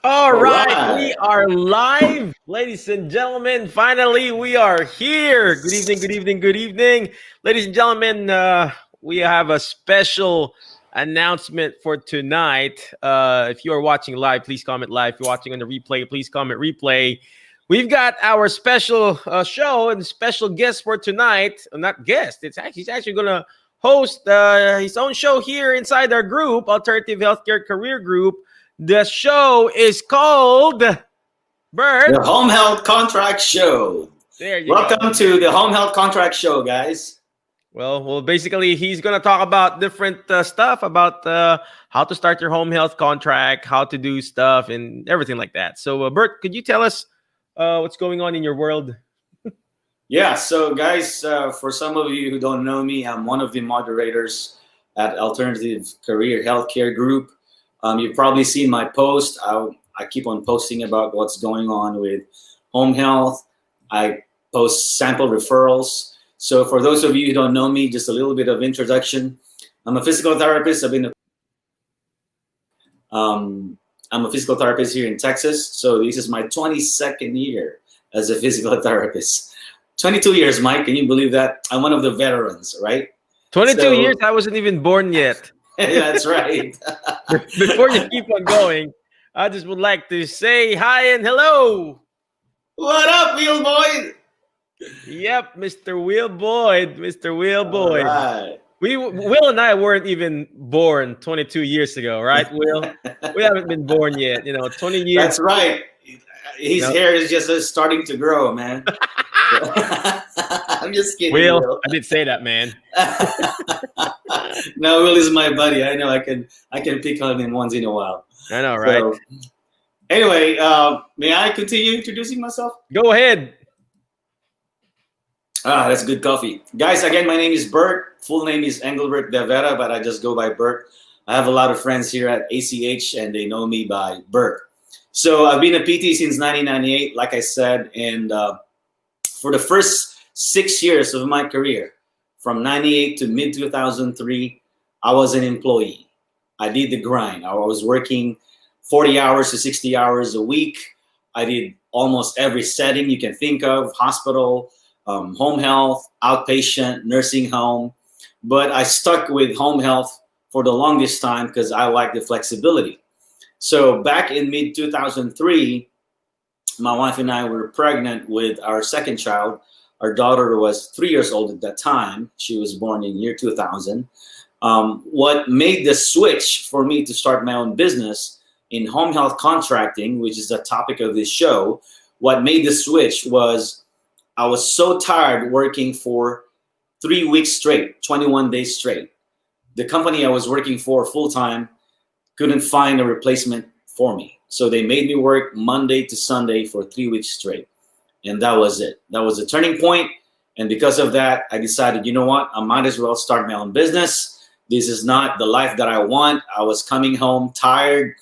All All right, we right. are live, ladies and gentlemen. Finally, we are here. Good evening, good evening, good evening. Ladies and gentlemen, we have a special announcement for tonight. If you are watching live, please comment live. If you're watching on the replay, please comment replay. We've got our special show and special guest for tonight. Not guest, he's actually going to host his own show here inside our group, Alternative Healthcare Career Group. The show is called The Bert. Home Health Contract Show. There you go. Welcome to the Home Health Contract Show, guys. Well, basically, he's gonna talk about different stuff about how to start your home health contract, how to do stuff, and everything like that. So, Bert, could you tell us what's going on in your world? Yeah, so guys, for some of you who don't know me, I'm one of the moderators at Alternative Career Healthcare Group. You've probably seen my post. I keep on posting about what's going on with home health. I post sample referrals. So for those of you who don't know me, just a little bit of introduction. I'm a physical therapist. I'm a physical therapist here in Texas. So this is my 22nd year as a physical therapist. 22 years, Mike. Can you believe that? I'm one of the veterans, right? 22 years. I wasn't even born yet. That's right. Before you keep on going, I just would like to say hi and hello. What up, Wheel Boy? Yep, Mr. Will Boyd. Mr. Will Boyd. Right. Will and I weren't even born 22 years ago, right, Will? We haven't been born yet. 20 years. That's right. His hair is just starting to grow, man. I'm just kidding. Will, I did say that, man. No, Will is my buddy. I know I can pick on him once in a while. I know, right? So, anyway, may I continue introducing myself? Go ahead. That's good coffee. Guys, again, my name is Bert. Full name is Engelbert De Vera, but I just go by Bert. I have a lot of friends here at ACH, and they know me by Bert. So I've been a PT since 1998, like I said, and for the first 6 years of my career, from 98 to mid-2003, I was an employee. I did the grind. I was working 40 hours to 60 hours a week. I did almost every setting you can think of, hospital, home health, outpatient, nursing home. But I stuck with home health for the longest time because I like the flexibility. So back in mid-2003, my wife and I were pregnant with our second child. Our daughter was 3 years old at that time. She was born in year 2000. What made the switch for me to start my own business in home health contracting, which is the topic of this show, what made the switch was I was so tired working for 3 weeks straight, 21 days straight. The company I was working for full-time couldn't find a replacement for me. So they made me work Monday to Sunday for 3 weeks straight. And that was it. That was a turning point. And because of that, I decided, you know what? I might as well start my own business. This is not the life that I want. I was coming home tired.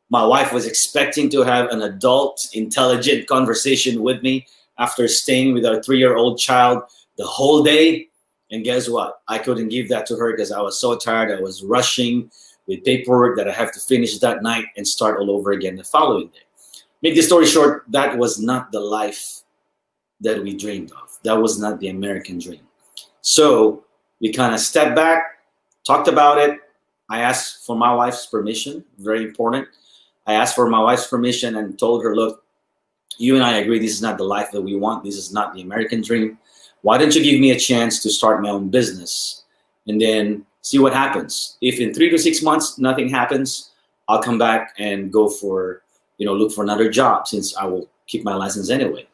My wife was expecting to have an adult, intelligent conversation with me after staying with our 3-year-old child the whole day. And guess what? I couldn't give that to her because I was so tired. I was rushing with paperwork that I have to finish that night and start all over again the following day. Make the story short, that was not the life that we dreamed of. That was not the American dream. So we kind of stepped back, talked about it. I asked for my wife's permission, very important. I asked for my wife's permission and told her, look, you and I agree this is not the life that we want. This is not the American dream. Why don't you give me a chance to start my own business and then see what happens? If in 3 to 6 months, nothing happens, I'll come back and go for, look for another job since I will keep my license anyway,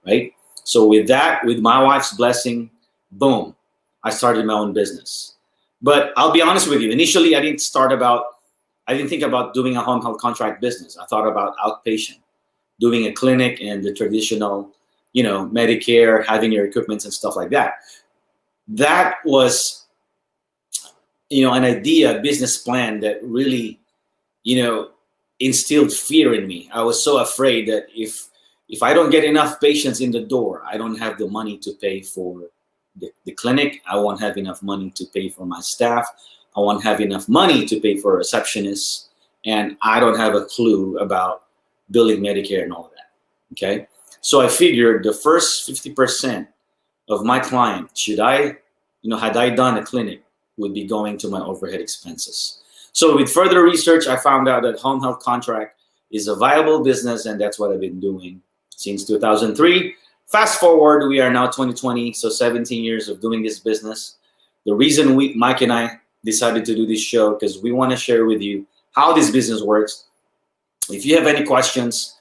right? So with that, with my wife's blessing, boom, I started my own business. But I'll be honest with you, initially I didn't think about doing a home health contract business. I thought about outpatient, doing a clinic and the traditional, Medicare, having your equipment and stuff like that. That was, an idea, a business plan that really, instilled fear in me. I was so afraid that if I don't get enough patients in the door, I don't have the money to pay for the clinic. I won't have enough money to pay for my staff. I won't have enough money to pay for receptionists. And I don't have a clue about billing Medicare and all of that. Okay, so I figured the first 50% of my client, had I done a clinic, would be going to my overhead expenses. So with further research, I found out that home health contract is a viable business, and that's what I've been doing since 2003. Fast forward, we are now 2020, so 17 years of doing this business. The reason Mike and I decided to do this show, because we want to share with you how this business works. If you have any questions,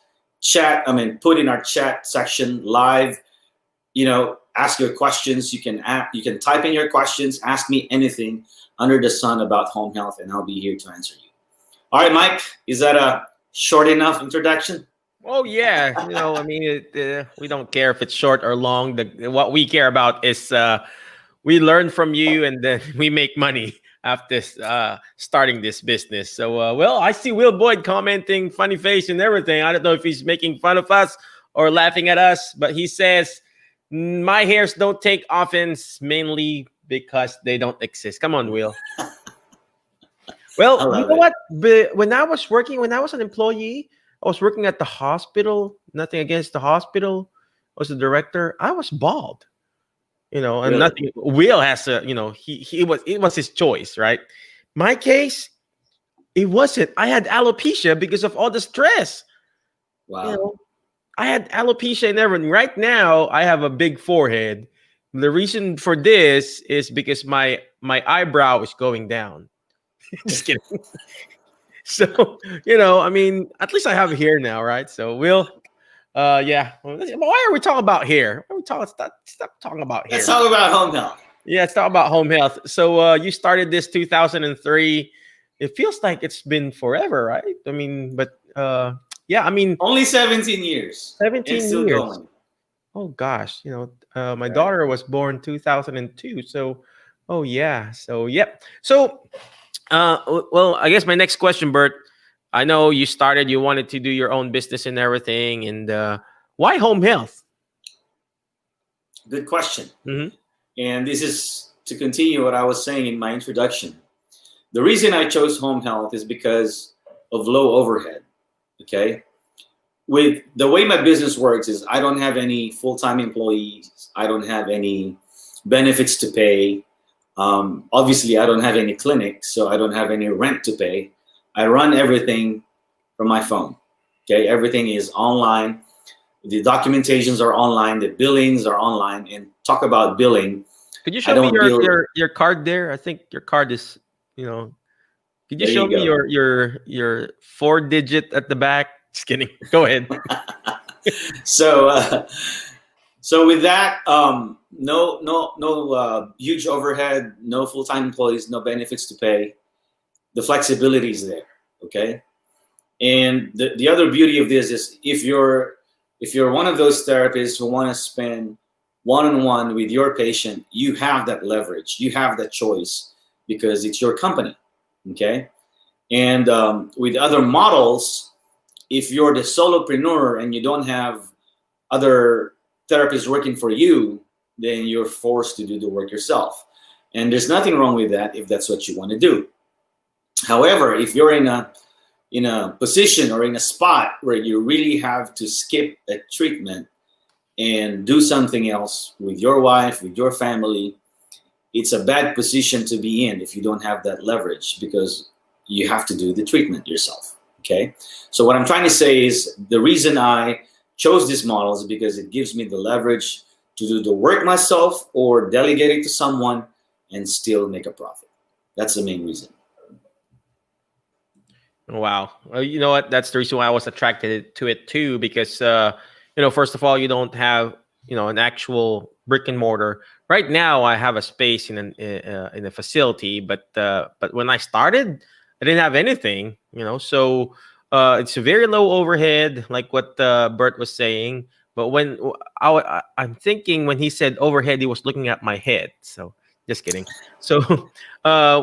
put in our chat section live, ask your questions. You can type in your questions, ask me anything under the sun about home health, and I'll be here to answer you. All right, Mike, is that a short enough introduction? Oh yeah, we don't care if it's short or long. What we care about is we learn from you, and then we make money after starting this business. So, I see Will Boyd commenting, funny face and everything. I don't know if he's making fun of us or laughing at us, but he says, my hairs don't take offense mainly because they don't exist. Come on, Will. Well, you know what? When I was an employee, I was working at the hospital. Nothing against the hospital. I was the director. I was bald. And really? Nothing. Will has a, it was his choice, right? My case, it wasn't. I had alopecia because of all the stress. Wow. I had alopecia and everything. Right now, I have a big forehead. The reason for this is because my eyebrow is going down. Just kidding. So, at least I have hair now, right? So, Will, yeah. Why are we talking about hair? Stop talking about hair. Let's talk about home health. Yeah, let's talk about home health. So, you started this 2003. It feels like it's been forever, right? Only 17 years. 17 still years. Going. Oh gosh, my daughter was born 2002. So, oh yeah. So, yep. So, I guess my next question, Bert. I know you wanted to do your own business and everything, and why home health? Good question. Mm-hmm. And this is to continue what I was saying in my introduction. The reason I chose home health is because of low overhead. Okay. With the way my business works is I don't have any full-time employees. I don't have any benefits to pay. Obviously, I don't have any clinics, so I don't have any rent to pay. I run everything from my phone. Okay, everything is online. The documentations are online. The billings are online. And talk about billing. Could you show me your card there? I think your card is, Could you show me your 4-digit at the back? Just kidding. Go ahead. So with that, no huge overhead, no full-time employees, no benefits to pay. The flexibility is there. Okay. And the other beauty of this is if you're one of those therapists who want to spend one-on-one with your patient, you have that leverage, you have that choice because it's your company. Okay. And with other models, if you're the solopreneur and you don't have other therapists working for you, then you're forced to do the work yourself. And there's nothing wrong with that if that's what you want to do. However, if you're in a position or in a spot where you really have to skip a treatment and do something else with your wife, with your family, it's a bad position to be in if you don't have that leverage because you have to do the treatment yourself. Okay. So what I'm trying to say is the reason I chose this model is because it gives me the leverage to do the work myself or delegate it to someone and still make a profit. That's the main reason. Wow. Well, you know what? That's the reason why I was attracted to it too, because, first of all, you don't have, an actual brick and mortar. Right now, I have a space in a facility, but when I started, I didn't have anything, so it's a very low overhead, like what Bert was saying. But when I'm thinking when he said overhead, he was looking at my head. So just kidding. So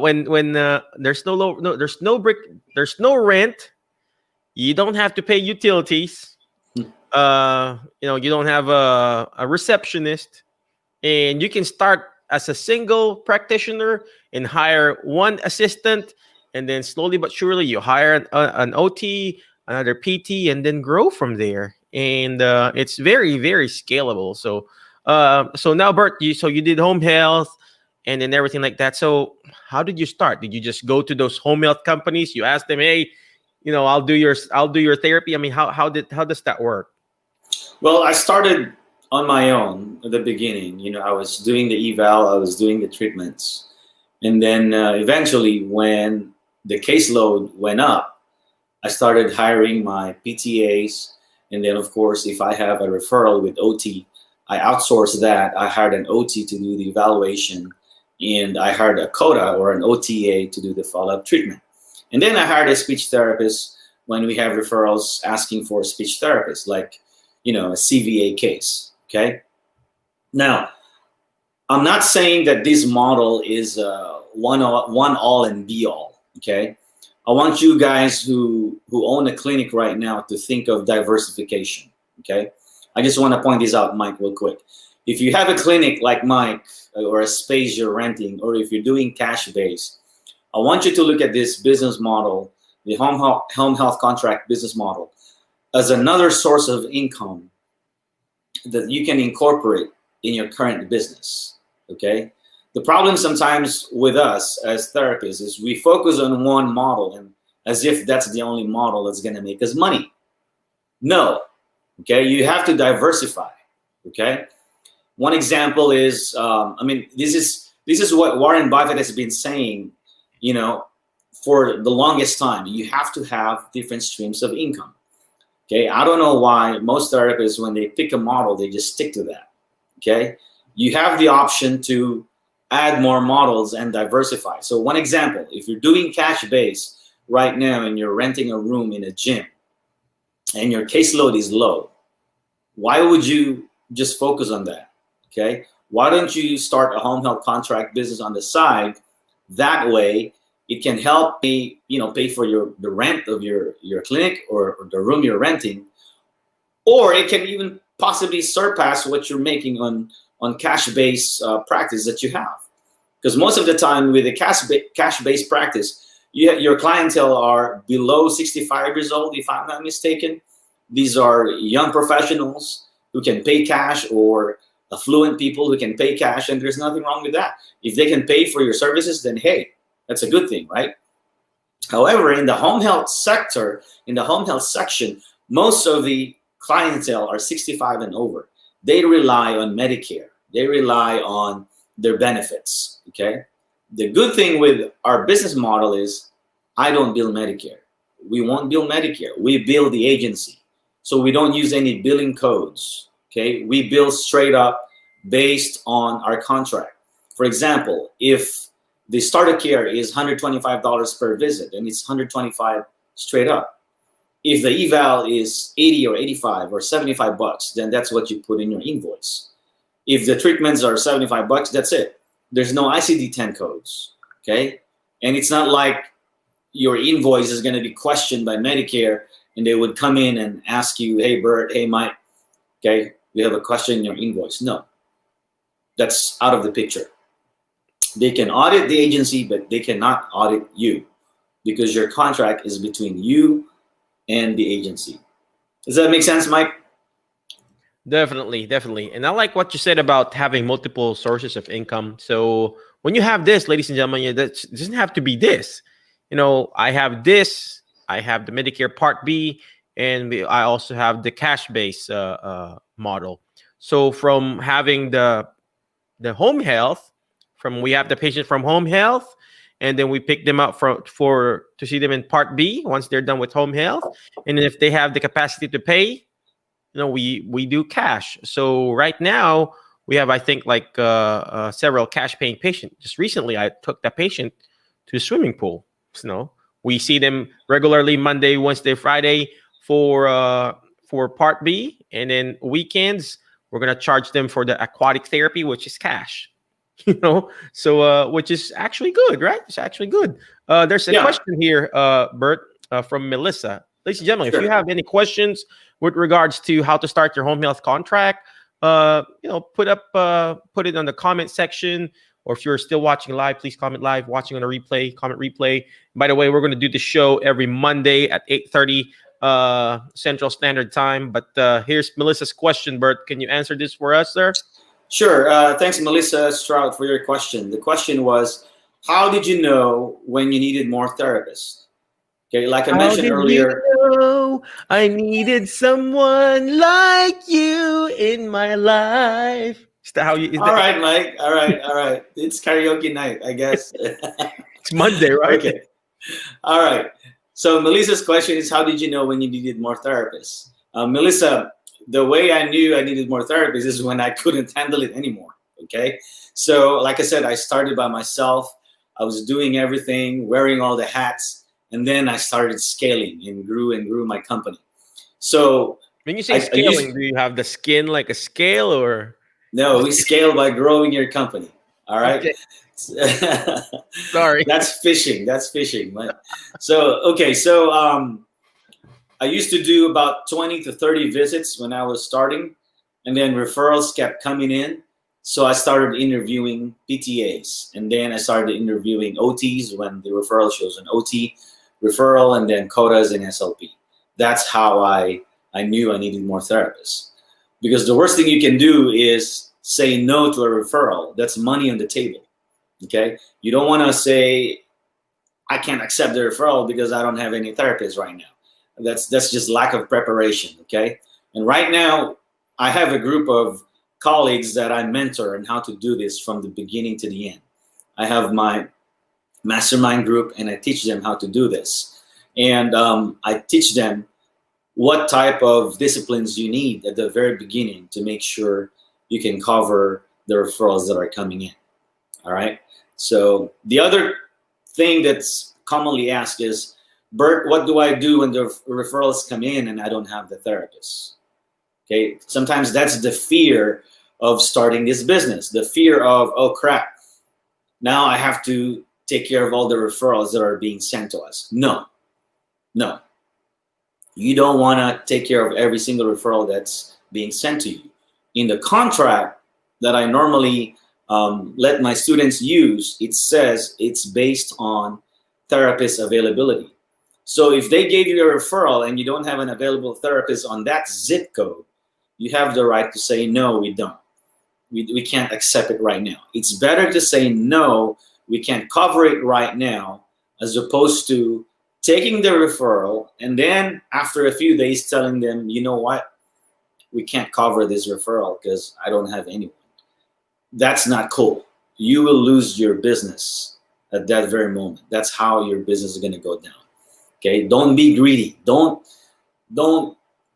when there's there's no brick, there's no rent. You don't have to pay utilities. You don't have a receptionist, and you can start as a single practitioner and hire one assistant. And then slowly but surely you hire an OT, another PT, and then grow from there. And it's very, very scalable. So, so now, Bert, you did home health, and then everything like that. So, how did you start? Did you just go to those home health companies? You asked them, hey, I'll do your therapy. I mean, how does that work? Well, I started on my own at the beginning. I was doing the eval, I was doing the treatments, and then eventually, when the caseload went up, I started hiring my PTAs, and then of course, if I have a referral with OT, I outsourced that. I hired an OT to do the evaluation, and I hired a CODA or an OTA to do the follow-up treatment. And then I hired a speech therapist when we have referrals asking for a speech therapist, like a CVA case. Okay. Now, I'm not saying that this model is one all and be all. Okay. I want you guys who own a clinic right now to think of diversification. Okay. I just want to point this out, Mike, real quick. If you have a clinic like Mike, or a space you're renting, or if you're doing cash base, I want you to look at this business model, the home health contract business model, as another source of income that you can incorporate in your current business. Okay. The problem sometimes with us as therapists is we focus on one model, and as if that's the only model that's going to make us money. No. Okay. You have to diversify. Okay. One example is, this is what Warren Buffett has been saying, for the longest time. You have to have different streams of income. Okay, I don't know why most therapists, when they pick a model, they just stick to that. Okay, you have the option to add more models and diversify. So one example, if you're doing cash base right now and you're renting a room in a gym and your caseload is low, why would you just focus on that? Okay, why don't you start a home health contract business on the side? That way, it can help pay for the rent of your clinic or the room you're renting, or it can even possibly surpass what you're making on cash-based practice that you have. Because most of the time with a cash-based practice, your clientele are below 65 years old, if I'm not mistaken. These are young professionals who can pay cash, or affluent people who can pay cash, and there's nothing wrong with that. If they can pay for your services, then hey, that's a good thing, right? However, in the home health sector, in the home health section, most of the clientele are 65 and over. They rely on Medicare. They rely on their benefits, okay? The good thing with our business model is I don't bill Medicare. We won't bill Medicare. We bill the agency. So we don't use any billing codes, okay? We bill straight up based on our contract. For example, if the starter care is $125 per visit, and it's $125 straight up. If the eval is 80 or 85 or 75 bucks, then that's what you put in your invoice. If the treatments are 75 bucks, that's it. There's no ICD-10 codes, okay? And it's not like your invoice is going to be questioned by Medicare, and they would come in and ask you, hey, Bert, hey, Mike, okay, we have a question in your invoice. No, that's out of the picture. They can audit the agency, but they cannot audit you because your contract is between you and the agency. Does that make sense, Mike? Definitely, definitely. And I like what you said about having multiple sources of income. So when you have this, ladies and gentlemen, it doesn't have to be this. I have this, I have the Medicare Part B, and I also have the cash-based model. So from having the home health, we have the patient from home health, and then we pick them up to see them in Part B once they're done with home health. And if they have the capacity to pay, we do cash. So right now we have, I think, like several cash paying patients. Just recently, I took that patient to the swimming pool. We see them regularly Monday, Wednesday, Friday for Part B, and then weekends we're gonna charge them for the aquatic therapy, which is cash. So which is actually good, right? It's actually good. There's a question here, Bert, from Melissa. Ladies and gentlemen, if you have any questions with regards to how to start your home health contract, put it on the comment section, or if you're still watching live, please comment live. Watching on a replay, comment replay. By the way, we're going to do the show every Monday at 8:30 Central Standard Time. But here's Melissa's question, Bert. Can you answer this for us, sir? Sure. Thanks, Melissa Stroud, for your question. The question was, how did you know when you needed more therapists? Okay, like I How mentioned did you earlier. know I needed someone like you in my life? Is that how you? Is All that? right, Mike. All right, all right. It's karaoke night, I guess. It's Monday, right? Okay. All right. So Melissa's question is, how did you know when you needed more therapists? Melissa, the way I knew I needed more therapists is when I couldn't handle it anymore. Okay. So, like I said, I started by myself. I was doing everything, wearing all the hats, and then I started scaling and grew my company. So When you say I used scaling, do you have the skin like a scale or? no, we scale by growing your company. All right. Okay, sorry. That's fishing. That's fishing. So okay, so I used to do about 20 to 30 visits when I was starting, and then referrals kept coming in. So I started interviewing PTAs, and then I started interviewing OTs when the referral shows an OT referral, and then quotas and SLP. That's how I knew I needed more therapists. Because the worst thing you can do is say no to a referral. That's money on the table. Okay, you don't want to say I can't accept the referral because I don't have any therapists right now. That's just lack of preparation. Okay, and right now I have a group of colleagues that I mentor and how to do this from the beginning to the end. I have my mastermind group and I teach them how to do this, and I teach them what type of disciplines you need at the very beginning to make sure you can cover the referrals that are coming in. All right. So the other thing that's commonly asked is, Bert, what do I do when the referrals come in and I don't have the therapist? Okay. Sometimes that's the fear of starting this business, the fear of, oh crap, now I have to take care of all the referrals that are being sent to us. No, no. You don't want to take care of every single referral that's being sent to you. In the contract that I normally let my students use, it says it's based on therapist availability. So if they gave you a referral and you don't have an available therapist on that zip code, you have the right to say, no, we don't. We can't accept it right now. It's better to say, no, we can't cover it right now, as opposed to taking the referral and then after a few days telling them, you know what, we can't cover this referral because I don't have anyone. That's not cool. You will lose your business at that very moment. That's how your business is going to go down. Okay, don't be greedy. Don't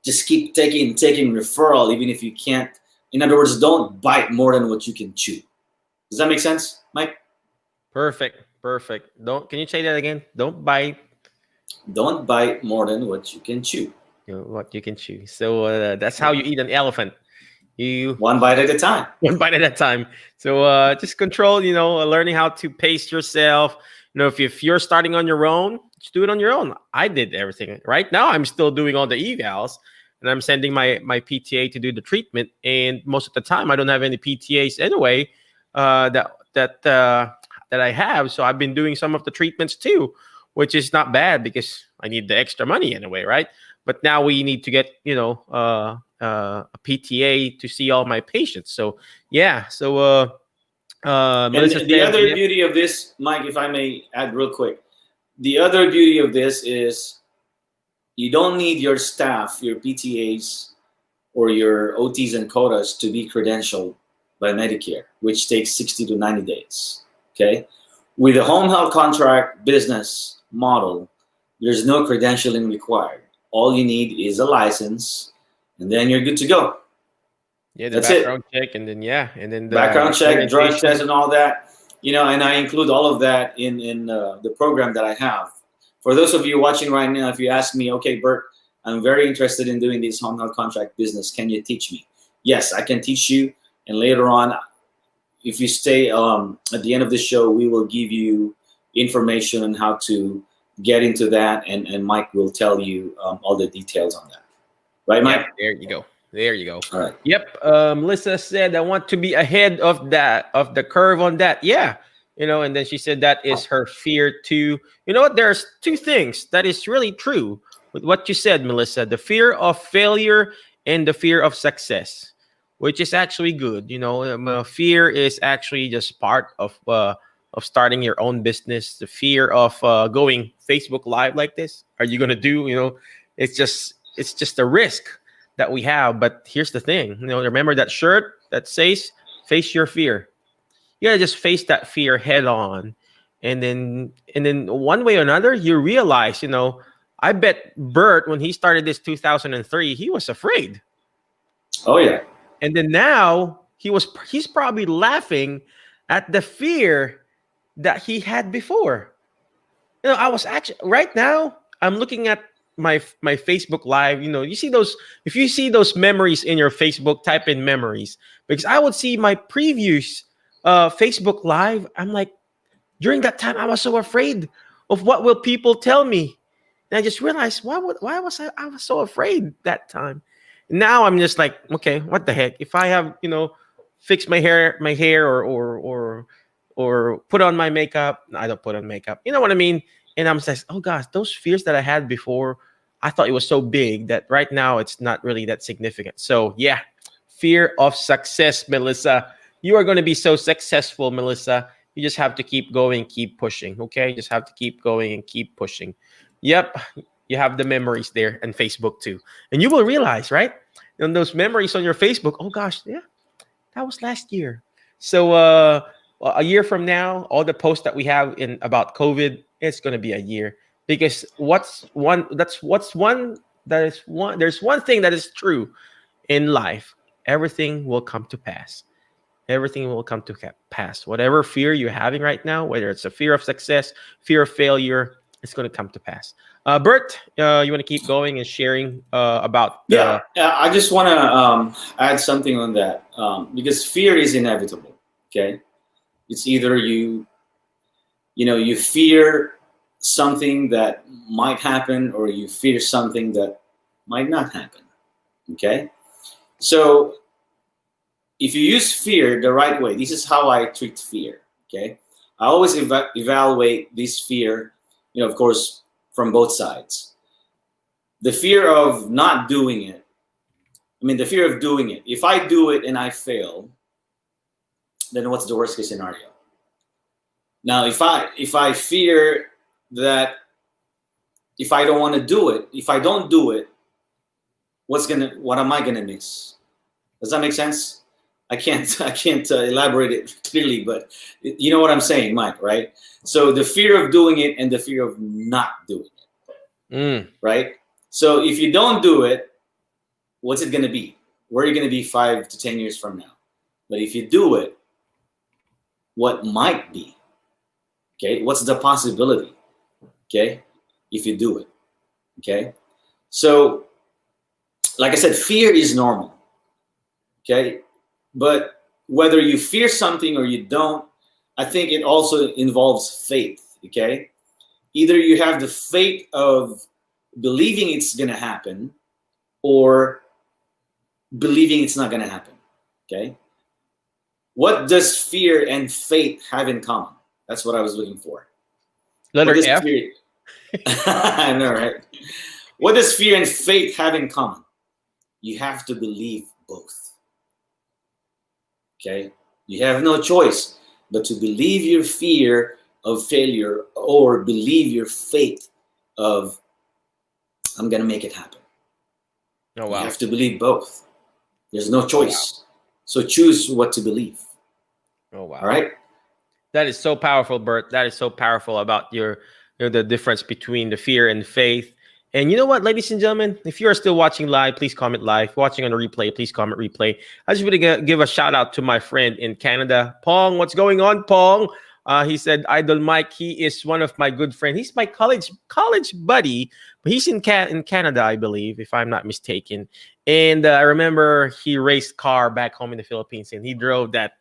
just keep taking referral even if you can't. In other words, don't bite more than what you can chew. Does that make sense, Mike? Perfect. Perfect. Don't. Can you say that again? Don't bite. Don't bite more than what you can chew. What you can chew. So that's how you eat an elephant. You One bite at a time. one bite at a time. So just control. Learning how to pace yourself. If you're starting on your own, just do it on your own. I did everything. Right now, I'm still doing all the evals, and I'm sending my PTA to do the treatment. And most of the time, I don't have any PTAs anyway. That I have. So I've been doing some of the treatments too, which is not bad because I need the extra money anyway, right? But now we need to get a PTA to see all my patients. So yeah, so And Melissa the said, other yeah, beauty of this, Mike, if I may add real quick, the other beauty of this is you don't need your staff, your PTAs, or your OTs and quotas to be credentialed by Medicare, which takes 60 to 90 days. Okay? With a home health contract business model, there's no credentialing required. All you need is a license, and then you're good to go. the That's it. background check, and then the Background check, drug orientation. test, and all that. And I include all of that in the program that I have. For those of you watching right now, if you ask me, okay, Bert, I'm very interested in doing this home health contract business. Can you teach me? Yes, I can teach you. And later on, if you stay at the end of the show, we will give you information on how to get into that. And Mike will tell you all the details on that. Right, Mike? Yep, there you go. There you go. All right. Yep. Melissa said, I want to be ahead of the curve on that. Yeah. And then she said that is her fear too. You know what? There's two things that is really true. with what you said, Melissa, the fear of failure and the fear of success, which is actually good. Fear is actually just part of starting your own business. The fear of going Facebook Live like this. Are you gonna do? It's just a risk that we have. But here's the thing. Remember that shirt that says "Face your fear." You gotta just face that fear head on, and then one way or another, you realize, I bet Bert, when he started this 2003, he was afraid. Oh yeah. And then now he's probably laughing at the fear that he had before. I was actually right now. I'm looking at my Facebook Live. You see those. If you see those memories in your Facebook, type in memories, because I would see my previous Facebook Live. I'm like, during that time, I was so afraid of what will people tell me. And I just realized, why was I was so afraid that time. Now I'm just like, okay, what the heck? If I have, fix my hair, or put on my makeup. No, I don't put on makeup. You know what I mean? And I'm just, oh gosh, those fears that I had before, I thought it was so big that right now it's not really that significant. So yeah, fear of success, Melissa. You are going to be so successful, Melissa. You just have to keep going, keep pushing. Okay, just have to keep going and keep pushing. Yep, you have the memories there, and Facebook too, and you will realize, right? And those memories on your Facebook. Oh gosh, yeah, that was last year. So a year from now, all the posts that we have in about COVID, it's going to be a year, because there's one thing that is true in life. Everything will come to pass. Everything will come to pass. Whatever fear you're having right now, whether it's a fear of success, fear of failure, it's going to come to pass. Bert, you want to keep going and sharing about Yeah, I just want to add something on that, because fear is inevitable. Okay, it's either you fear something that might happen, or you fear something that might not happen. Okay, so if you use fear the right way, this is how I treat fear. Okay, I always evaluate this fear, of course, from both sides. The fear of not doing it. The fear of doing it. If I do it and I fail, then what's the worst case scenario? Now, if I fear that if I don't want to do it, if I don't do it, what am I gonna miss? Does that make sense? I can't elaborate it clearly, but you know what I'm saying, Mike, right? So the fear of doing it and the fear of not doing it, right? So if you don't do it, what's it gonna be? Where are you gonna be 5 to 10 years from now? But if you do it, what might be? Okay, what's the possibility? Okay, if you do it. Okay, so like I said, fear is normal. Okay, but whether you fear something or you don't, I think it also involves faith. Okay, either you have the faith of believing it's gonna happen, or believing it's not gonna happen. Okay, what does fear and faith have in common? That's what I was looking for. letter F. Fear... I know, right? What does fear and faith have in common? You have to believe both. Okay? You have no choice but to believe your fear of failure, or believe your faith of, I'm going to make it happen. Oh, wow. You have to believe both. There's no choice. Wow. So choose what to believe. Oh, wow. All right? That is so powerful, Bert. That is so powerful about the difference between the fear and faith. And you know what, ladies and gentlemen, if you are still watching live, please comment live. Watching on the replay, please comment replay. I just want to give a shout out to my friend in Canada, Pong. What's going on, Pong? He said, Idol Mike, he is one of my good friends. He's my college buddy, but he's in Canada, I believe, if I'm not mistaken. And I remember he raced car back home in the Philippines, and he drove that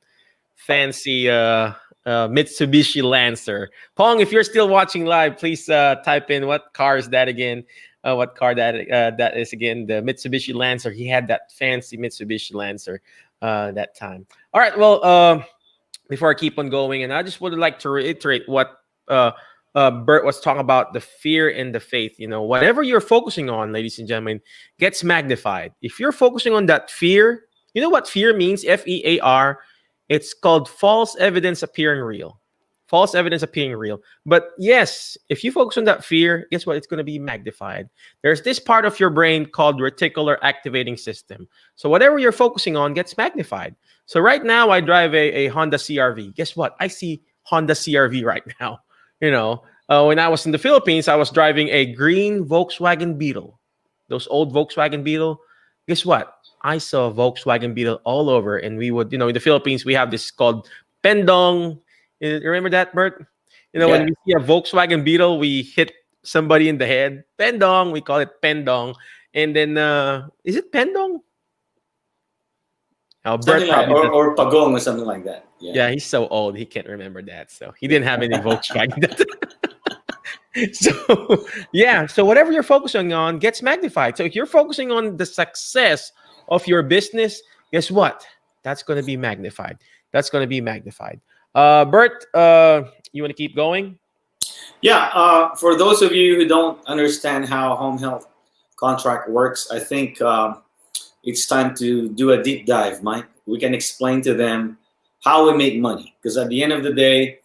fancy Mitsubishi Lancer. Pong, if you're still watching live, please type in what car is that again. What car that is again? The Mitsubishi Lancer. He had that fancy Mitsubishi Lancer that time. All right. Well, before I keep on going, and I just would like to reiterate what Bert was talking about the fear and the faith. Whatever you're focusing on, ladies and gentlemen, gets magnified. If you're focusing on that fear, you know what fear means? FEAR. It's called false evidence appearing real. False evidence appearing real. But yes, if you focus on that fear, guess what? It's going to be magnified. There's this part of your brain called reticular activating system. So whatever you're focusing on gets magnified. So right now, I drive a Honda CRV. Guess what? I see Honda CRV right now. When I was in the Philippines, I was driving a green Volkswagen Beetle. Those old Volkswagen Beetle. Guess what? I saw Volkswagen Beetle all over, and we would, in the Philippines, we have this called pendong. You remember that, Bert? When Yeah. we see a Volkswagen Beetle, we hit somebody in the head. Pendong, we call it pendong. And then, is it pendong? Oh, Bert Something like probably does. or pagong or something like that. Yeah. Yeah, he's so old, he can't remember that. So he didn't have any Volkswagen. So whatever you're focusing on gets magnified. So if you're focusing on the success of your business, guess what? That's going to be magnified. That's going to be magnified. Bert, you want to keep going? Yeah. For those of you who don't understand how home health contract works, I think it's time to do a deep dive, Mike. We can explain to them how we make money. Because at the end of the day,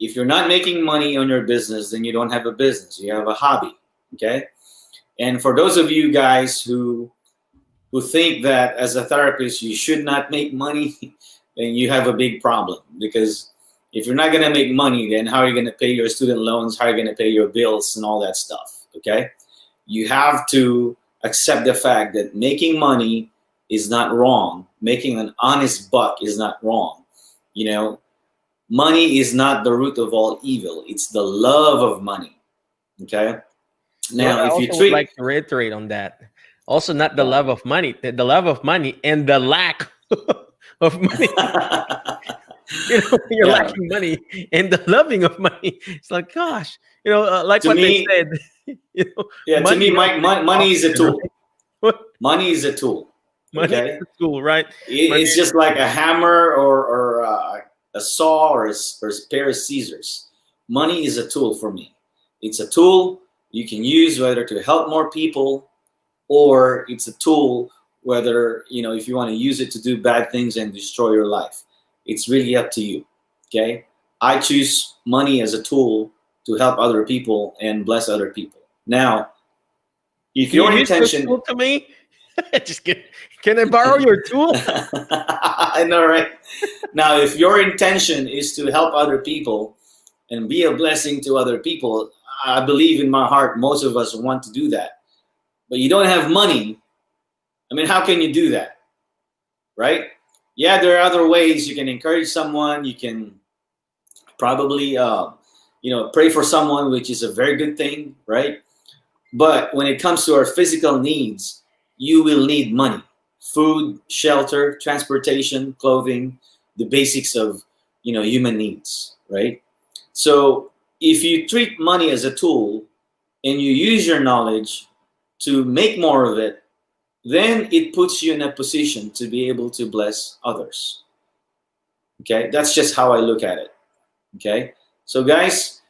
if you're not making money on your business, then you don't have a business. You have a hobby. Okay. And for those of you guys who think that as a therapist you should not make money, then you have a big problem. Because if you're not going to make money, then how are you going to pay your student loans? How are you going to pay your bills and all that stuff? Okay. You have to accept the fact that making money is not wrong. Making an honest buck is not wrong. Money is not the root of all evil. It's the love of money. Okay. Now, I if you also would treat like to reiterate on that. Also, not the love of money, the love of money and the lack of money. You're yeah, lacking money and the loving of money. It's like, gosh, like to what they me, said. to me, Money Mike, money is a tool. Money is a tool. Money is Okay. a tool, right? It's just like a hammer or a saw or a pair of scissors. Money is a tool for me. It's a tool you can use whether to help more people, or it's a tool whether if you want to use it to do bad things and destroy your life. It's really up to you. Okay. I choose money as a tool to help other people and bless other people. Now, if Can you your use your intention tool to me? Just kidding. Can I borrow your tool? I know, right? Now, if your intention is to help other people and be a blessing to other people, I believe in my heart most of us want to do that. But you don't have money. I mean, how can you do that? Right? Yeah, there are other ways you can encourage someone. You can probably, pray for someone, which is a very good thing, right? But when it comes to our physical needs, you will need money. Food, shelter, transportation, clothing, the basics of human needs, right? So if you treat money as a tool and you use your knowledge to make more of it, then it puts you in a position to be able to bless others. Okay, that's just how I look at it. Okay, so guys,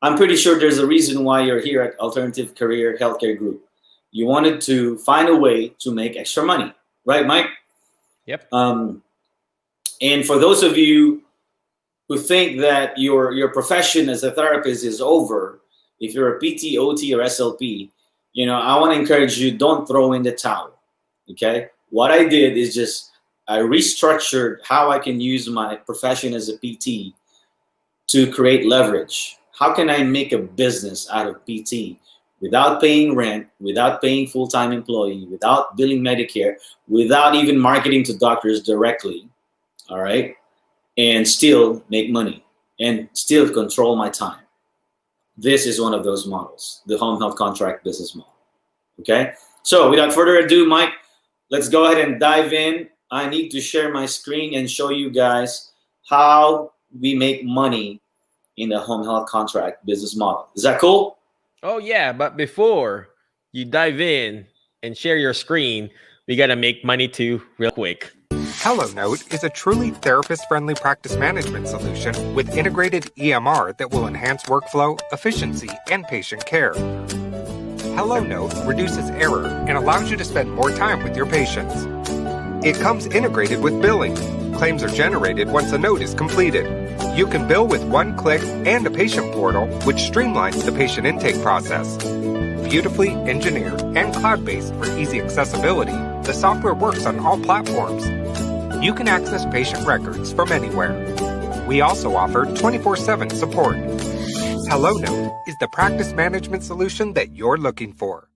I'm pretty sure there's a reason why you're here at Alternative Career Healthcare Group. You wanted to find a way to make extra money, right, Mike? Yep. And for those of you who think that your profession as a therapist is over, if you're a PT, OT, or SLP, I want to encourage you, don't throw in the towel. Okay? What I did is just I restructured how I can use my profession as a PT to create leverage. How can I make a business out of PT without paying rent, without paying full-time employee, without billing Medicare, without even marketing to doctors directly, all right, and still make money and still control my time? This is one of those models, the home health contract business model. Okay, so without further ado, Mike, let's go ahead and dive in. I need to share my screen and show you guys how we make money in the home health contract business model. Is that cool? Oh, yeah. But before you dive in and share your screen, we got to make money too, real quick. HelloNote is a truly therapist-friendly practice management solution with integrated EMR that will enhance workflow, efficiency, and patient care. HelloNote reduces error and allows you to spend more time with your patients. It comes integrated with billing. Claims are generated once a note is completed. You can bill with one click and a patient portal, which streamlines the patient intake process. Beautifully engineered and cloud-based for easy accessibility, the software works on all platforms. You can access patient records from anywhere. We also offer 24/7 support. HelloNote is the practice management solution that you're looking for.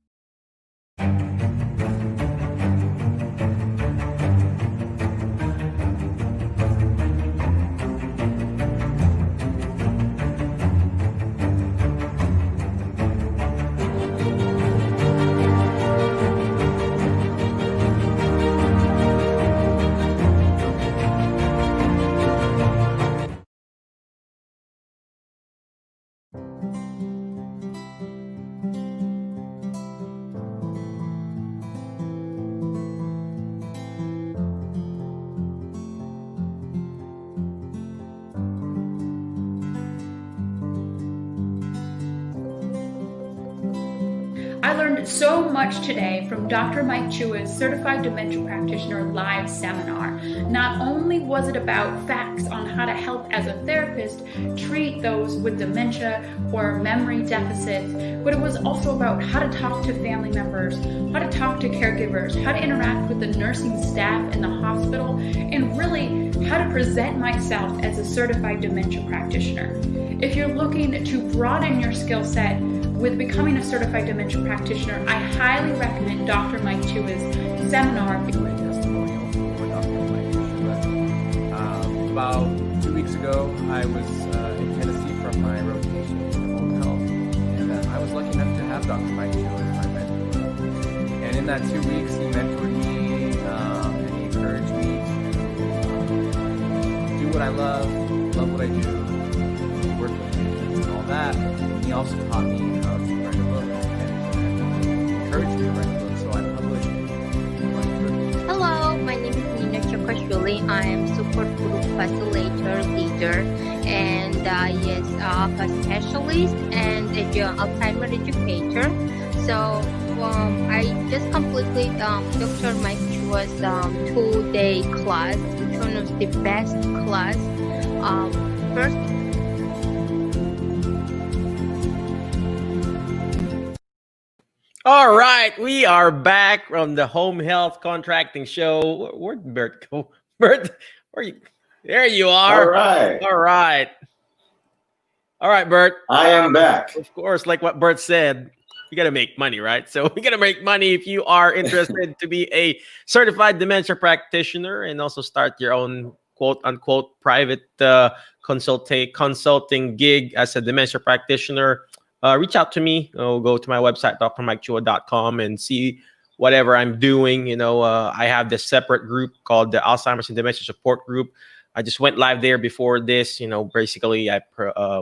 I learned so much today from Dr. Mike Chua's Certified Dementia Practitioner live seminar. Not only was it about facts on how to help as a therapist treat those with dementia or memory deficits, but it was also about how to talk to family members, how to talk to caregivers, how to interact with the nursing staff in the hospital, and really how to present myself as a certified dementia practitioner. If you're looking to broaden your skill set with becoming a certified dementia practitioner, I highly recommend Dr. Mike Chua's seminar. Testimonial for Dr. Mike Chua. About 2 weeks ago, I was in Tennessee from my rotation to home health, and I was lucky enough to have Dr. Mike Chua as my mentor. And in that 2 weeks, he mentored me and he encouraged me to do what I love what I do, work with patients and all that. And he also taught me how to write a book and encouraged me to write a book. So I published Hello, my name is Nina Chokashvili. I am support group facilitator leader and yes, a specialist and Alzheimer educator. So I just completed Dr. Mike Chua's 2-day class, which one was the best class. First. All right, we are back from the home health contracting show. Where'd Bert go? Bert, where you? There you are. All right. All right. All right, Bert. I am back. Of course, like what Bert said, you got to make money, right? So we got to make money if you are interested to be a certified dementia practitioner and also start your own quote unquote private consulting gig as a dementia practitioner. Reach out to me. Go to my website, drmikechua.com, and see whatever I'm doing. I have this separate group called the Alzheimer's and Dementia Support Group. I just went live there before this. Basically,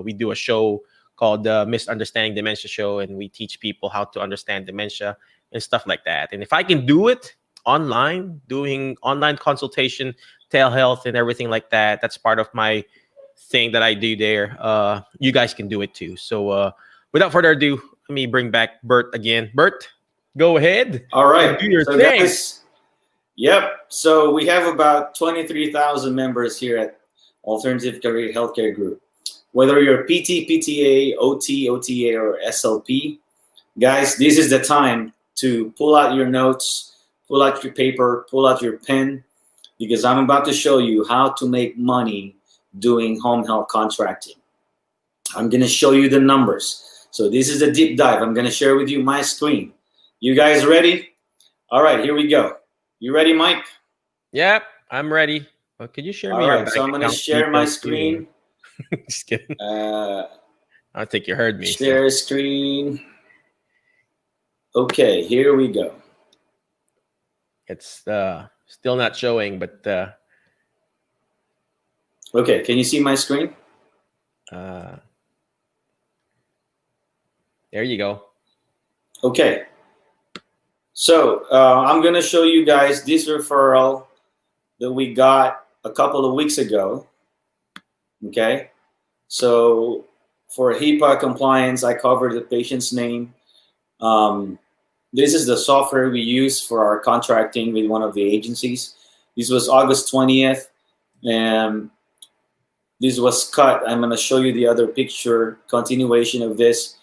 we do a show called the Misunderstanding Dementia Show, and we teach people how to understand dementia and stuff like that. And if I can do it online, doing online consultation, telehealth, and everything like that, that's part of my thing that I do there. You guys can do it too. So, without further ado, let me bring back Bert again. Bert, go ahead. All right. Do your so thing. Guys, yep. So we have about 23,000 members here at Alternative Career Healthcare Group. Whether you're PT, PTA, OT, OTA, or SLP, guys, this is the time to pull out your notes, pull out your paper, pull out your pen, because I'm about to show you how to make money doing home health contracting. I'm going to show you the numbers. So this is a deep dive. I'm going to share with you my screen. You guys ready? All right, here we go. You ready, Mike? Yep, I'm ready. Well, could you share me? All your right, so I'm going to account share my details, screen. Just kidding. I think you heard me. Share screen. Okay, here we go. It's still not showing, but okay, can you see my screen? There you go. Okay. So I'm going to show you guys this referral that we got a couple of weeks ago. Okay, so for HIPAA compliance, I covered the patient's name. This is the software we use for our contracting with one of the agencies. This was August 20th, and this was cut. I'm going to show you the other picture, continuation of this.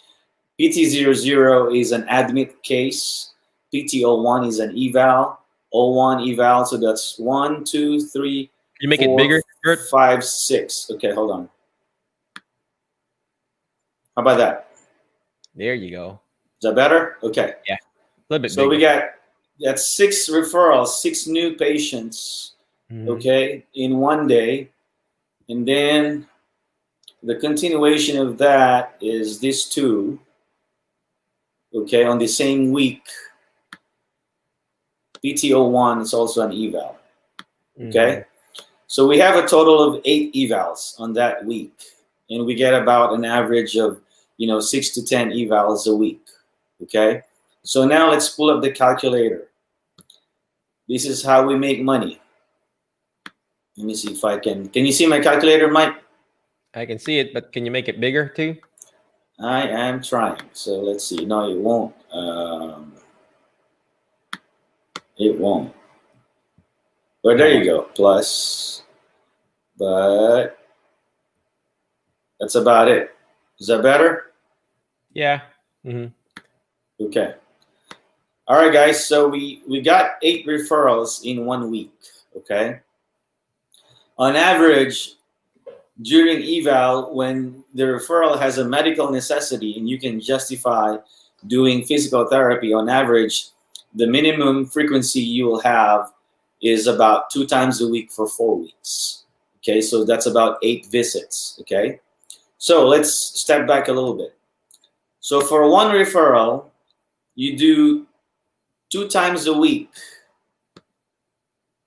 PT00 is an admit case. PT01 is an eval. 01 eval, so that's 1, 2, 3, Can you make 4, it bigger, Bert? 5, 6. Okay, hold on. How about that? There you go. Is that better? Okay. A little bit So bigger. we got 6 referrals, 6 new patients, Mhm. okay, in one day. And then the continuation of that is this 2, okay, on the same week. PT01 is also an eval, okay? So we have a total of 8 evals on that week. And we get about an average of, 6 to 10 evals a week, okay? So now let's pull up the calculator. This is how we make money. Let me see if I can. Can you see my calculator, Mike? I can see it, but can you make it bigger too? I am trying. So let's see. No, it won't. It won't. But there you go. Plus. But that's about it. Is that better? Yeah. Okay. All right, guys. So we got 8 referrals in 1 week. Okay. On average, during eval, when the referral has a medical necessity and you can justify doing physical therapy, on average, the minimum frequency you will have is about 2 times a week for 4 weeks. Okay, so that's about 8 visits. Okay, so let's step back a little bit. So for 1 referral, you do 2 times a week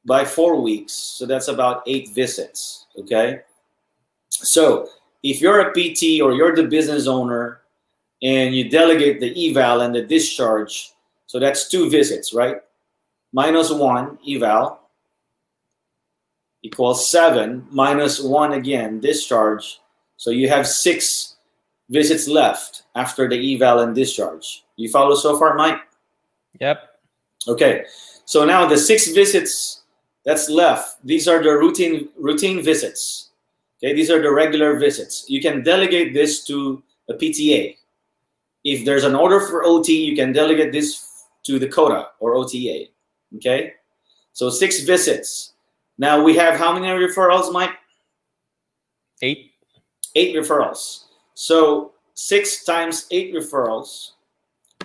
by 4 weeks, so that's about 8 visits. Okay. So if you're a PT or you're the business owner and you delegate the eval and the discharge, so that's 2 visits, right? Minus 1 eval equals 7, minus 1 again, discharge. So you have 6 visits left after the eval and discharge. You follow so far, Mike? Yep. Okay. So now the 6 visits that's left, these are the routine visits. Okay, these are the regular visits. You can delegate this to a PTA. If there's an order for OT, you can delegate this to the COTA or OTA. Okay, so 6 visits. Now we have how many referrals, Mike? 8. 8 referrals. So 6 times 8 referrals,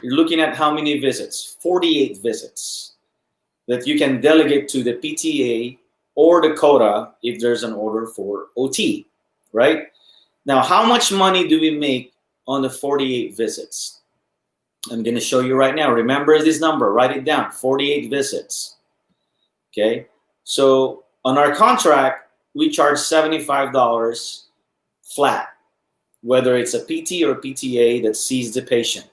you're looking at how many visits? 48 visits that you can delegate to the PTA or the COTA if there's an order for OT, right? Now, how much money do we make on the 48 visits? I'm going to show you right now. Remember this number, write it down, 48 visits. Okay, so on our contract, we charge $75 flat, whether it's a PT or PTA that sees the patient.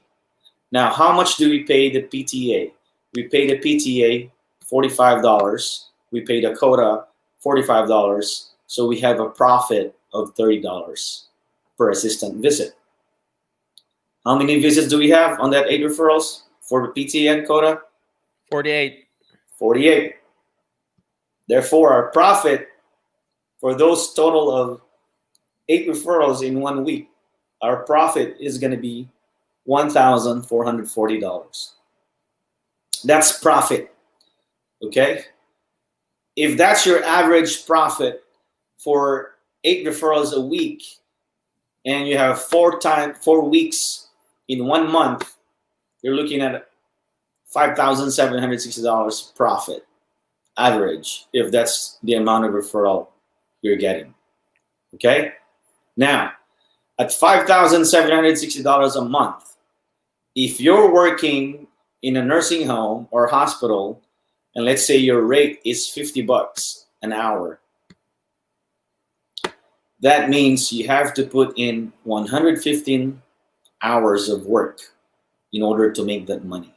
Now, how much do we pay the PTA? We pay the PTA $45. We pay the COTA $45. So we have a profit of $30 per assistant visit. How many visits do we have on that 8 referrals for the PTA and COTA? 48. 48. Therefore, our profit for those total of 8 referrals in 1 week, our profit is going to be $1,440. That's profit. Okay? If that's your average profit for 8 referrals a week, and you have 4 weeks in 1 month, you're looking at $5,760 profit average, if that's the amount of referral you're getting. Okay? Now, at $5,760 a month, if you're working in a nursing home or hospital, and let's say your rate is $50 an hour, that means you have to put in 115 hours of work in order to make that money.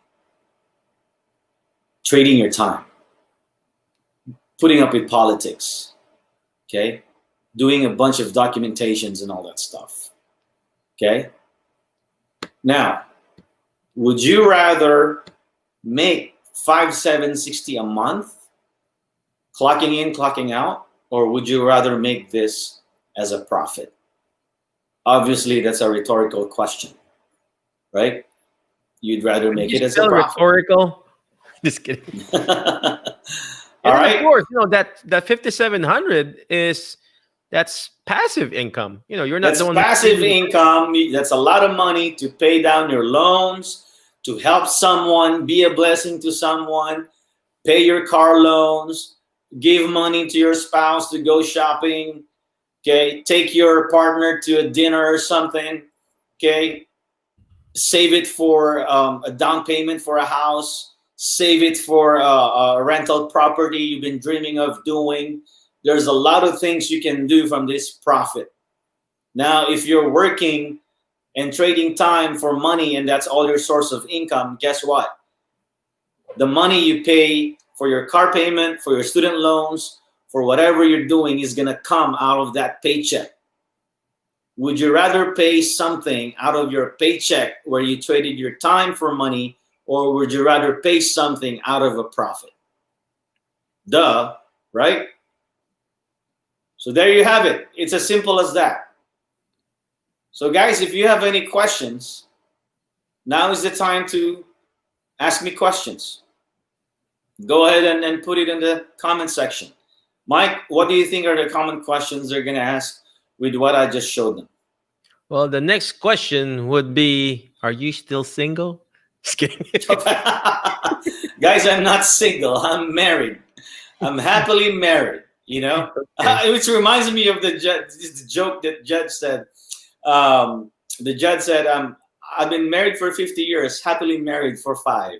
Trading your time. putting up with politics, okay? Doing a bunch of documentations and all that stuff, okay? Now, would you rather make 5, 7, 60 a month, clocking in, clocking out, or would you rather make this as a profit? Obviously, that's a rhetorical question, right? You'd rather make it as a profit. Rhetorical. Just kidding. All And then, right. of course, that 5,700 that's passive income. You're not That's the one passive income. That's a lot of money to pay down your loans, to help someone, be a blessing to someone, pay your car loans, give money to your spouse to go shopping, okay? Take your partner to a dinner or something, okay? Save it for a down payment for a house, save it for a rental property you've been dreaming of doing. There's a lot of things you can do from this profit. Now, if you're working and trading time for money and that's all your source of income, guess what? The money you pay for your car payment, for your student loans, for whatever you're doing is going to come out of that paycheck. Would you rather pay something out of your paycheck where you traded your time for money, or would you rather pay something out of a profit? Duh, right? So there you have it. It's as simple as that. So guys, if you have any questions, now is the time to ask me questions. Go ahead and put it in the comment section. Mike, what do you think are the common questions they're going to ask with what I just showed them? Well, the next question would be, are you still single? Just kidding. Guys, I'm not single. I'm married. I'm happily married, which reminds me of the joke that judge said. The judge said, I've been married for 50 years, happily married for 5.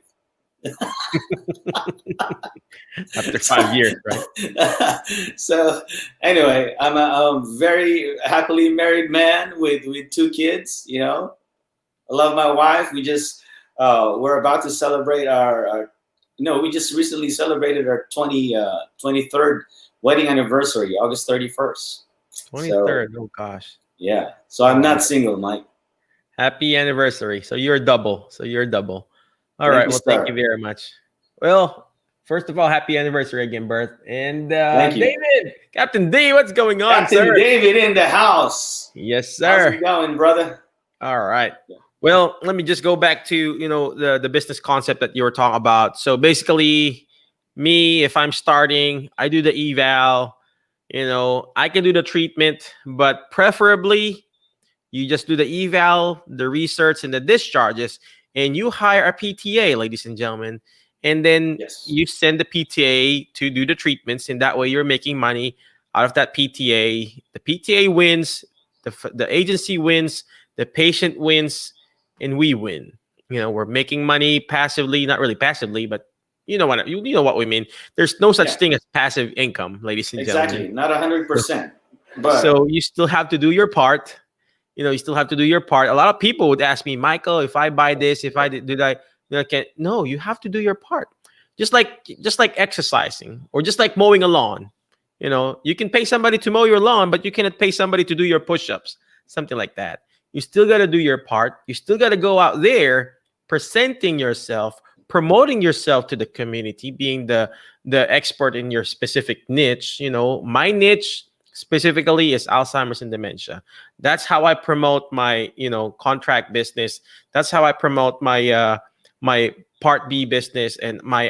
After 5 years, right? So anyway, I'm a very happily married man with 2 kids. I love my wife. We just we're about to celebrate we just recently celebrated our 23rd wedding anniversary, August 31st. 23rd. Oh gosh. Yeah. So I'm not single, Mike. Happy anniversary. So you're double. All right. Well, thank you very much. Well, first of all, happy anniversary again, Bert. And David, Captain D, what's going on, Captain sir? David in the house. Yes, sir. How's it going, brother? All right. Well, let me just go back to, the business concept that you were talking about. So basically, me, if I'm starting, I do the eval. I can do the treatment, but preferably you just do the eval, the research, and the discharges, and you hire a PTA, ladies and gentlemen. And then you send the PTA to do the treatments, and that way you're making money out of that PTA. The PTA wins, the agency wins, the patient wins, and we win. We're making money passively, not really passively, but you know what we mean. There's no such thing as passive income, ladies and gentlemen. Exactly, not 100%. But so you still have to do your part. You still have to do your part. A lot of people would ask me, Michael, if I buy this, if I did I can't. No, you have to do your part. Just like exercising or just like mowing a lawn. You can pay somebody to mow your lawn, but you cannot pay somebody to do your push-ups, something like that. You still got to do your part. You still got to go out there presenting yourself, promoting yourself to the community, being the expert in your specific niche. My niche specifically is Alzheimer's and dementia. That's how I promote my, contract business. That's how I promote my my Part B business and my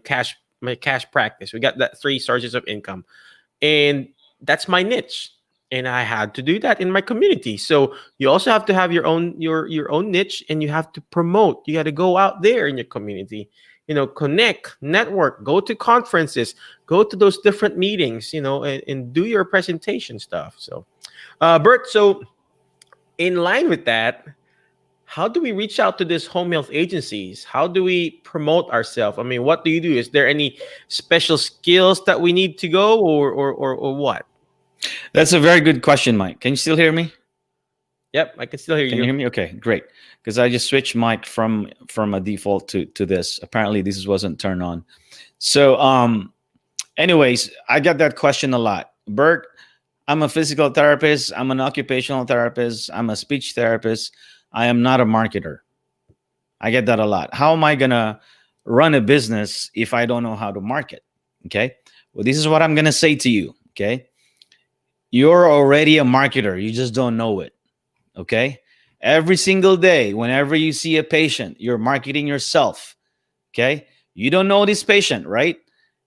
cash practice. We got that 3 sources of income, and that's my niche. And I had to do that in my community. So you also have to have your own niche, and you have to promote. You got to go out there in your community, connect, network, go to conferences, go to those different meetings, and do your presentation stuff. So, Bert, so in line with that, how do we reach out to these home health agencies? How do we promote ourselves? I mean, what do you do? Is there any special skills that we need to go or what? That's a very good question, Mike. Can you still hear me? Yep, I can still hear you. Can you hear me? Okay, great. Because I just switched mic from a default to this. Apparently, this wasn't turned on. So Anyways, I get that question a lot. Bert, I'm a physical therapist. I'm an occupational therapist. I'm a speech therapist. I am not a marketer. I get that a lot. How am I going to run a business if I don't know how to market? Okay. Well, this is what I'm going to say to you. Okay. You're already a marketer. You just don't know it. Okay. Every single day, whenever you see a patient, you're marketing yourself. Okay. You don't know this patient, right?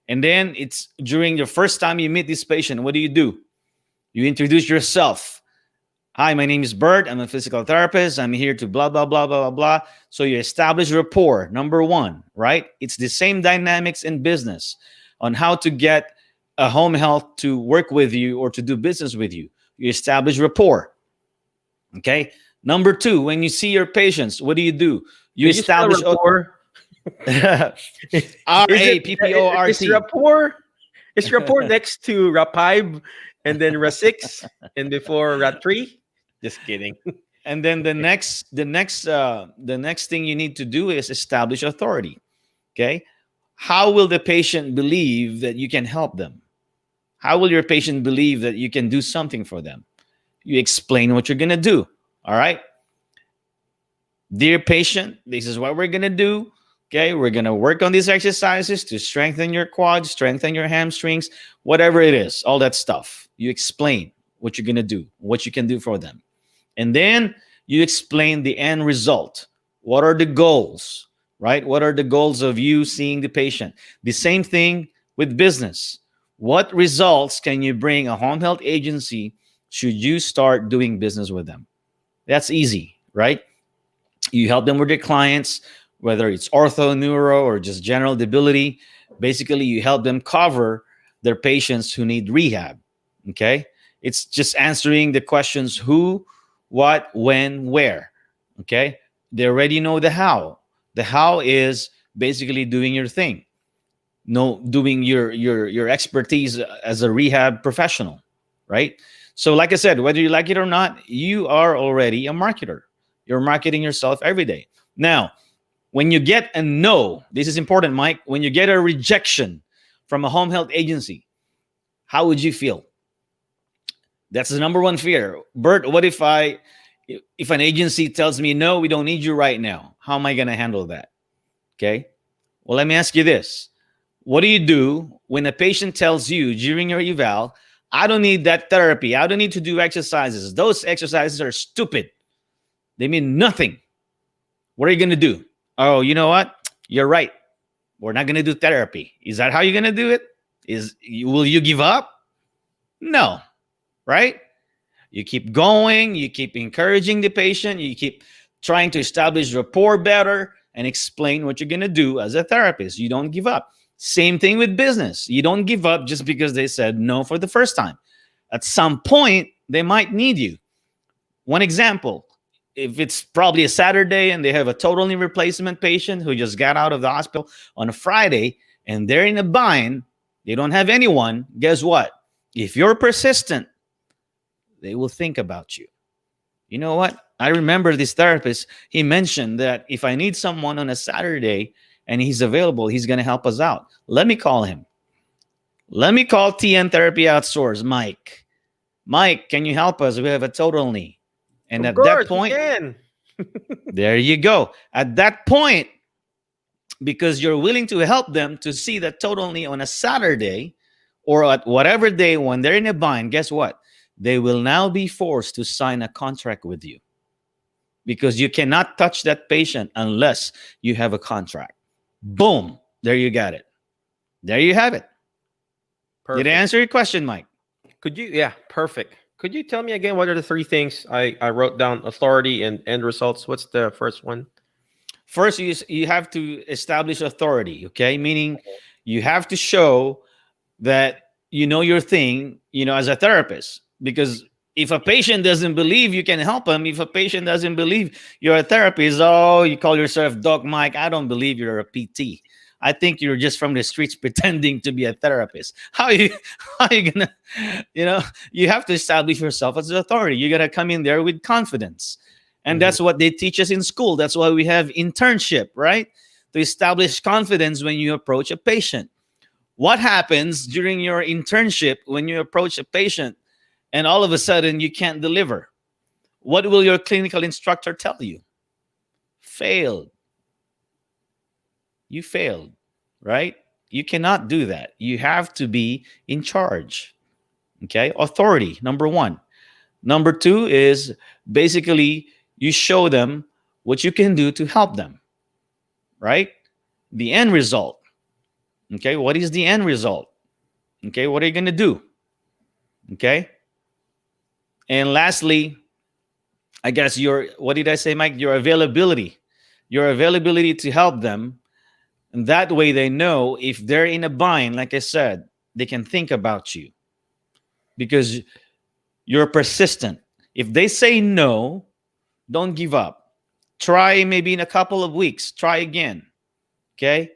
And then it's during the first time you meet this patient, what do? You introduce yourself. Hi, my name is Bert. I'm a physical therapist. I'm here to blah, blah, blah, blah, blah, blah. So you establish rapport, number one, right? It's the same dynamics in business on how to get a home health to work with you or to do business with you. You establish rapport. Okay. Number two, when you see your patients, what do? You establish rapport. RAPPORT. Is rapport next to Rapibe and then Ra6 and before Ra3? Just kidding. And then the next thing you need to do is establish authority. Okay. How will the patient believe that you can help them? How will your patient believe that you can do something for them? You explain what you're going to do. All right. Dear patient, this is what we're going to do. Okay. We're going to work on these exercises to strengthen your quads, strengthen your hamstrings, whatever it is, all that stuff. You explain what you're going to do, what you can do for them. And then you explain the end result. What are the goals, right? What are the goals of you seeing the patient? The same thing with business. What results can you bring a home health agency should you start doing business with them? That's easy, right? You help them with their clients, whether it's ortho, neuro, or just general debility. Basically, you help them cover their patients who need rehab, okay? It's just answering the questions who, what, when, where, okay? They already know the how. The how is basically doing your thing. No, doing your expertise as a rehab professional, right? So like I said, whether you like it or not, you are already a marketer. You're marketing yourself every day. Now, when you get a no, this is important, Mike, when you get a rejection from a home health agency, how would you feel? That's the number one fear. Bert, what if an agency tells me, no, we don't need you right now? How am I going to handle that? Okay. Well, let me ask you this. What do you do when a patient tells you during your eval, I don't need that therapy. I don't need to do exercises. Those exercises are stupid. They mean nothing. What are you going to do? Oh, you know what? You're right. We're not going to do therapy. Is that how you're going to do it? Will you give up? No. Right? You keep going. You keep encouraging the patient. You keep trying to establish rapport better and explain what you're going to do as a therapist. You don't give up. Same thing with business. You don't give up just because they said no for the first time. At some point, they might need you. One example, if it's probably a Saturday and they have a total knee replacement patient who just got out of the hospital on a Friday and they're in a bind, they don't have anyone, guess what? If you're persistent, they will think about you. You know what? I remember this therapist, he mentioned that if I need someone on a Saturday and he's available, he's going to help us out. Let me call him. Let me call TN Therapy Outsource, Mike. Mike, can you help us? We have a total knee. And at that point, there you go. At that point, because you're willing to help them to see that total knee on a Saturday or at whatever day when they're in a bind, guess what? They will now be forced to sign a contract with you because you cannot touch that patient unless you have a contract. Boom. There you got it. There you have it. Perfect. Did I answer your question, Mike? Could you? Yeah, perfect. Could you tell me again what are the three things I wrote down? Authority and end results. What's the first one? First, you have to establish authority, okay? Meaning you have to show that you know your thing, as a therapist. Because if a patient doesn't believe you can help him, if a patient doesn't believe you're a therapist, you call yourself Doc Mike, I don't believe you're a PT. I think you're just from the streets pretending to be a therapist. How are you gonna, you have to establish yourself as an authority. You gotta come in there with confidence. And that's what they teach us in school. That's why we have internship, right? To establish confidence when you approach a patient. What happens during your internship when you approach a patient and all of a sudden you can't deliver? What will your clinical instructor tell you? Failed. You failed, right? You cannot do that. You have to be in charge. Okay? Authority, number one. Number two is basically you show them what you can do to help them, right? The end result. Okay? What is the end result? Okay? What are you going to do? Okay? And lastly, I guess what did I say, Mike? Your availability. Your availability to help them. And that way they know if they're in a bind, like I said, they can think about you because you're persistent. If they say no, don't give up. Try maybe in a couple of weeks. Try again. Okay?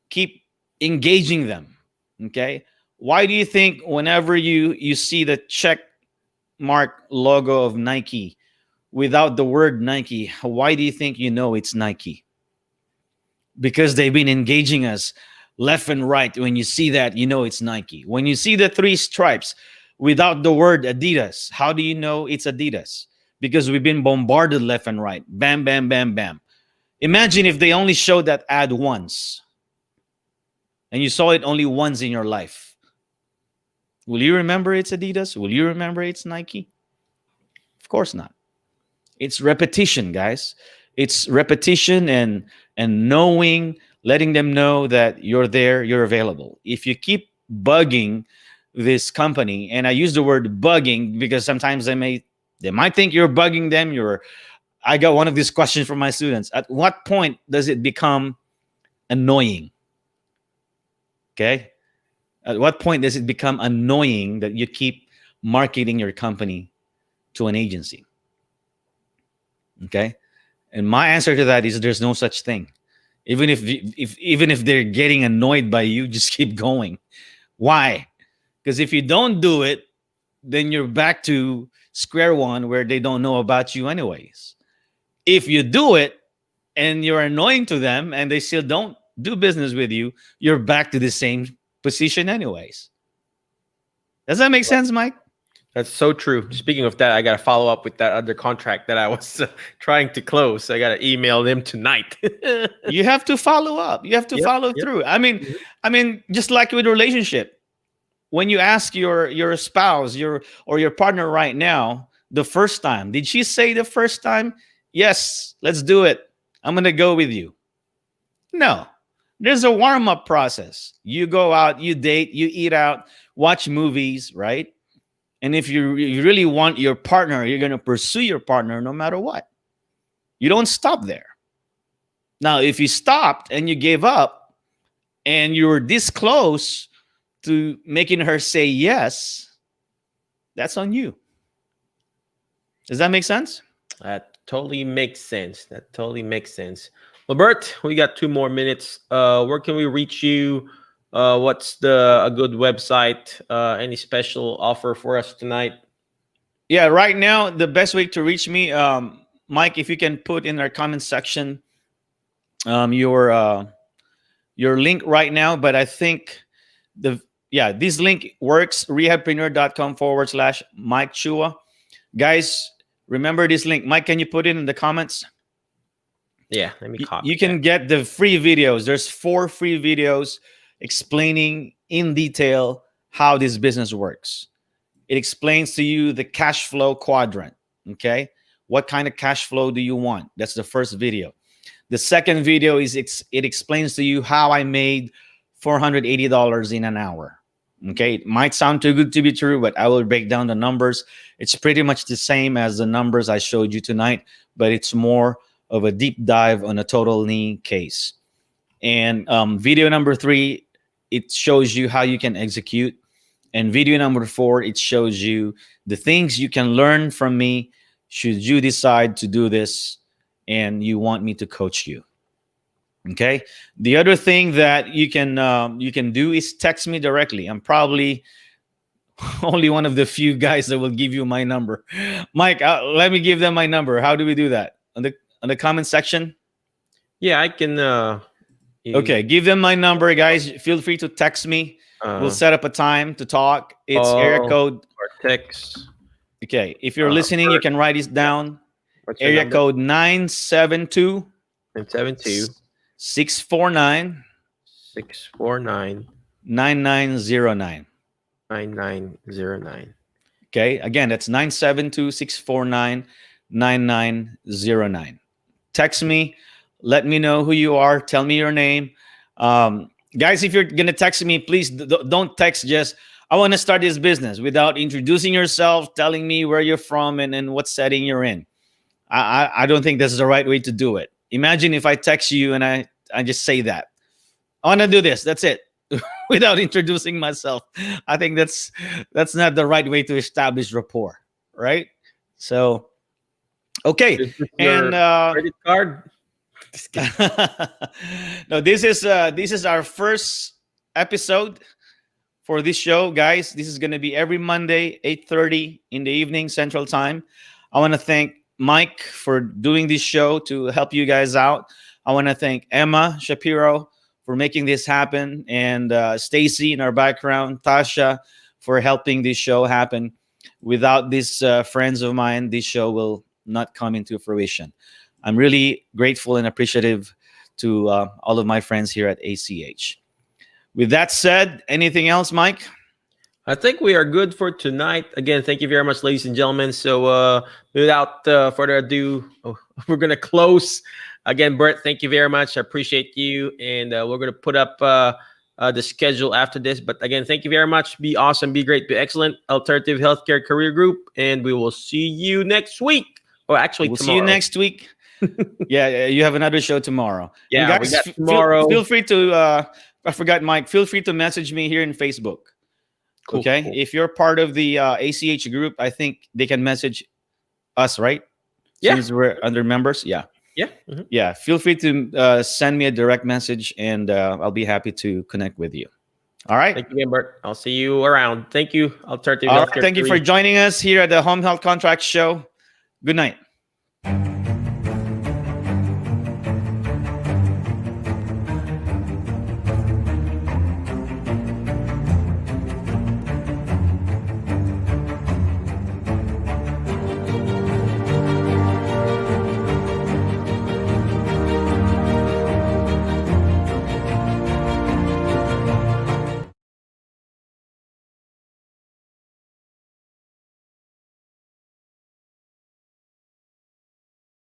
Keep engaging them. Okay? Why do you think whenever you see the check mark logo of Nike without the word Nike, why do you think you know it's Nike? Because they've been engaging us left and right. When you see that, you know it's Nike. When you see the 3 stripes without the word Adidas, how do you know it's Adidas? Because we've been bombarded left and right. Bam, bam, bam, bam. Imagine if they only showed that ad once and you saw it only once in your life. Will you remember it's Adidas? Will you remember it's Nike? Of course not. It's repetition, guys. It's repetition and knowing, letting them know that you're there, you're available. If you keep bugging this company, and I use the word bugging because sometimes they might think you're bugging them. I got one of these questions from my students. At what point does it become annoying? Okay? At what point does it become annoying that you keep marketing your company to an agency? Okay? And my answer to that is there's no such thing. Even if they're getting annoyed by you, just keep going. Why? Because if you don't do it, then you're back to square one where they don't know about you anyways. If you do it and you're annoying to them and they still don't do business with you, you're back to the same position anyways. Does that make sense, Mike? That's so true. Speaking of that, I got to follow up with that other contract that I was trying to close. I got to email them tonight. You have to follow up. You have to follow through. I mean, just like with a relationship, when you ask your spouse, or your partner right now, the first time, did she say the first time, yes, let's do it, I'm going to go with you? No. There's a warm-up process. You go out, you date, you eat out, watch movies, right? And if you really want your partner, you're going to pursue your partner no matter what. You don't stop there. Now, if you stopped and you gave up and you were this close to making her say yes, that's on you. Does that make sense? That totally makes sense. That totally makes sense. Well, Bert, we got 2 more minutes. Where can we reach you? What's a good website? Any special offer for us tonight? Yeah, right now, the best way to reach me, Mike, if you can put in our comment section your link right now. But I think this link works, rehabpreneur.com/Mike Chua. Guys, remember this link. Mike, can you put it in the comments? Yeah, let me copy. You can get the free videos. There's 4 free videos explaining in detail how this business works. It explains to you the cash flow quadrant. Okay, what kind of cash flow do you want? That's the first video. The second video is it explains to you how I made $480 in an hour. Okay, it might sound too good to be true, but I will break down the numbers. It's pretty much the same as the numbers I showed you tonight, but it's more of a deep dive on a total knee case. And video number 3, it shows you how you can execute. And video number 4, it shows you the things you can learn from me should you decide to do this and you want me to coach you. Okay. The other thing that you can do is text me directly. I'm probably only one of the few guys that will give you my number. Mike, let me give them my number. How do we do that? On the comment section? Yeah, I can Okay, give them my number, guys. Feel free to text me. We'll set up a time to talk. It's area code. Or text. Okay, if you're listening, you can write this down. What's your Area number? code 972 972 649 649 9909. 9909. Okay, again, that's 972 649 9909. Text me, let me know who you are, tell me your name. Guys, if you're gonna text me, please don't text just I want to start this business without introducing yourself, telling me where you're from and what setting you're in. I don't think this is the right way to do it. Imagine if I text you and I just say that I want to do this, that's it, without introducing myself. I think that's not the right way to establish rapport, right? So okay. Is this And your credit card? Just kidding. no, this is our first episode for this show, guys. This is going to be every Monday, 8:30 in the evening Central Time. I want to thank Mike for doing this show to help you guys out. I want to thank Emma Shapiro for making this happen, and Stacy in our background, Tasha, for helping this show happen. Without these friends of mine, this show will not come into fruition. I'm really grateful and appreciative to all of my friends here at ACH. With that said, anything else, Mike? I think we are good for tonight. Again, thank you very much, ladies and gentlemen. So without further ado, we're going to close. Again, Bert, thank you very much. I appreciate you. And we're going to put up the schedule after this. But again, thank you very much. Be awesome, be great, be excellent. Alternative Healthcare Career Group. And we will see you next week. Or actually, we'll tomorrow. See you next week. Yeah, you have another show tomorrow. Yeah, and guys, we got tomorrow. Feel free to, I forgot, Mike, feel free to message me here in Facebook. Cool, okay? cool. If you're part of the ACH group, I think they can message us, right? Yeah. Since we're under members. Yeah. Yeah. Mm-hmm. Yeah. Feel free to send me a direct message and I'll be happy to connect with you. All right. Thank you again, Bert. I'll see you around. Thank you. Alternative All right, Healthcare thank you for Career. joining us here at the Home Health Contract Show. Good night.